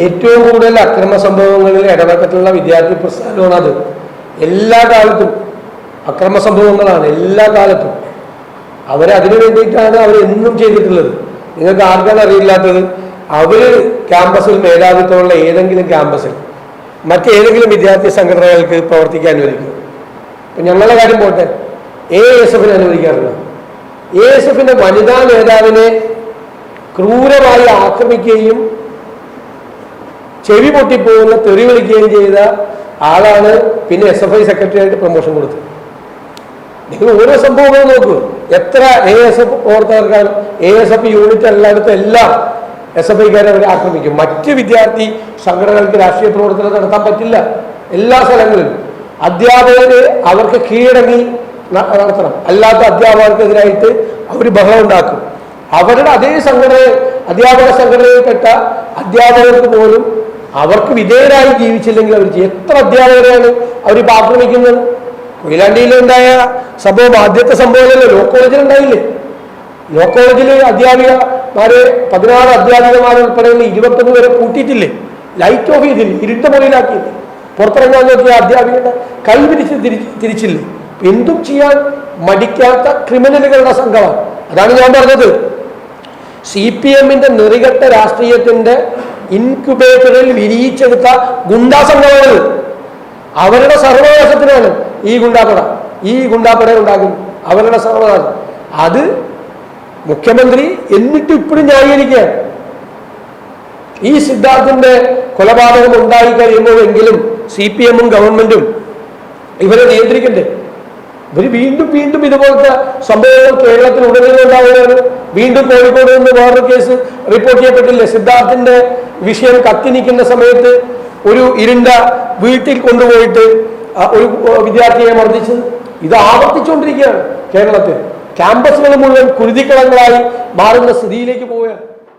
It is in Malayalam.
ഏറ്റവും കൂടുതൽ അക്രമ സംഭവങ്ങളിൽ ഇടപെട്ടിട്ടുള്ള വിദ്യാർത്ഥി പ്രസ്ഥാനമാണ് അത്. എല്ലാ കാലത്തും അക്രമ സംഭവങ്ങളാണ്, എല്ലാ കാലത്തും. അവരതിനു വേണ്ടിയിട്ടാണ് അവരെന്നും ചെയ്തിട്ടുള്ളത്. നിങ്ങൾക്ക് ആർക്കാണ് അറിയില്ലാത്തത്? അവര് ക്യാമ്പസിൽ മേധാവിത്വമുള്ള ഏതെങ്കിലും ക്യാമ്പസിൽ മറ്റേതെങ്കിലും വിദ്യാർത്ഥി സംഘടനകൾക്ക് പ്രവർത്തിക്കാൻ അനുവദിക്കും. ഇപ്പം ഞങ്ങളുടെ കാര്യം പോട്ടെ, ASF അനുവദിക്കാറില്ല. ASFിന്റെ വനിതാ നേതാവിനെ ക്രൂരമായി ആക്രമിക്കുകയും ചെവി പൊട്ടിപ്പോകുന്ന തെറി വിളിക്കുകയും ചെയ്ത ആളാണ് പിന്നെ SFI സെക്രട്ടറി ആയിട്ട് പ്രൊമോഷൻ കൊടുത്തത്. നിങ്ങൾ ഓരോ സംഭവങ്ങളും നോക്കൂ. എത്ര ASF പ്രവർത്തകർക്കാണ് ASF യൂണിറ്റ് എല്ലായിടത്തും എല്ലാം SFIക്കാരെ അവർ ആക്രമിക്കും. മറ്റ് വിദ്യാർത്ഥി സംഘടനകൾക്ക് രാഷ്ട്രീയ പ്രവർത്തനം നടത്താൻ പറ്റില്ല. എല്ലാ സ്ഥലങ്ങളിലും അധ്യാപകര് അവർക്ക് കീഴടങ്ങി നടത്തണം. അല്ലാത്ത അധ്യാപകർക്കെതിരായിട്ട് അവർ ബഹളം ഉണ്ടാക്കും. അവരുടെ അതേ സംഘടന, അധ്യാപക സംഘടനയിൽപ്പെട്ട അധ്യാപകർക്ക് പോലും അവർക്ക് വിധേയരായി ജീവിച്ചില്ലെങ്കിൽ അവർ എത്ര അധ്യാപകരെയാണ് അവരിപ്പോൾ ആക്രമിക്കുന്നത്? കൊയിലാണ്ടിയിലുണ്ടായ സംഭവം ആദ്യത്തെ സംഭവമല്ലല്ലോ, ലോ കോളേജിൽ ഉണ്ടായില്ലേ? ലോ കോളേജിൽ അധ്യാപികമാരെ 16 അധ്യാപികമാരെ ഉൾപ്പെടെയുള്ള 21 വരെ കൂട്ടിയിട്ടില്ലേ? ലൈറ്റ് ഓഫ് ചെയ്തില്ലേ? ഇരുട്ട മുറിയിലാക്കിയില്ലേ? പുറത്തിറങ്ങാൻ നോക്കിയ അധ്യാപികയുടെ കൈ തിരിച്ചില്ലേ? എന്തും ചെയ്യാൻ മടിക്കാത്ത ക്രിമിനലുകളുടെ സംഘമാണ്. അതാണ് ഞാൻ പറഞ്ഞത്. CPMന്റെ നെറികെട്ട രാഷ്ട്രീയത്തിന്റെ ഇൻക്യുബേറ്ററിൽ വിരിയിച്ചെടുത്ത ഗുണ്ടാ സംഘമാണ്. അവരുടെ സർവനാശത്തിനാണ് ഈ ഗുണ്ടാപ്പട ഉണ്ടാക്കുന്നത്. അവരുടെ സർവനാശം. അത് മുഖ്യമന്ത്രി എന്നിട്ട് ഇപ്പോഴും ന്യായീകരിക്കുക. ഈ സിദ്ധാർത്ഥിന്റെ കൊലപാതകം ഉണ്ടായി കഴിയുമ്പോഴെങ്കിലും CPMും ഗവൺമെന്റും ഇവരെ നിയന്ത്രിക്കണ്ടേ? ഇവർ വീണ്ടും ഇതുപോലത്തെ സംഭവങ്ങൾ കേരളത്തിൽ ഉടനീളം ഉണ്ടാവുകയാണ്. വീണ്ടും കോഴിക്കോട് നിന്ന് വേറൊരു കേസ് റിപ്പോർട്ട് ചെയ്യപ്പെട്ടില്ലേ? സിദ്ധാർത്ഥിന്റെ വിഷയം കത്തി നിൽക്കുന്ന സമയത്ത് ഒരു ഇരുണ്ട വീട്ടിൽ കൊണ്ടുപോയിട്ട് ഒരു വിദ്യാർത്ഥിയെ മർദ്ദിച്ചത്. ഇത് ആവർത്തിച്ചുകൊണ്ടിരിക്കുകയാണ് കേരളത്തിൽ. ക്യാമ്പസുകൾ മുഴുവൻ കുരുതിക്കളങ്ങളായി മാറുന്ന സ്ഥിതിയിലേക്ക് പോവുകയാണ്.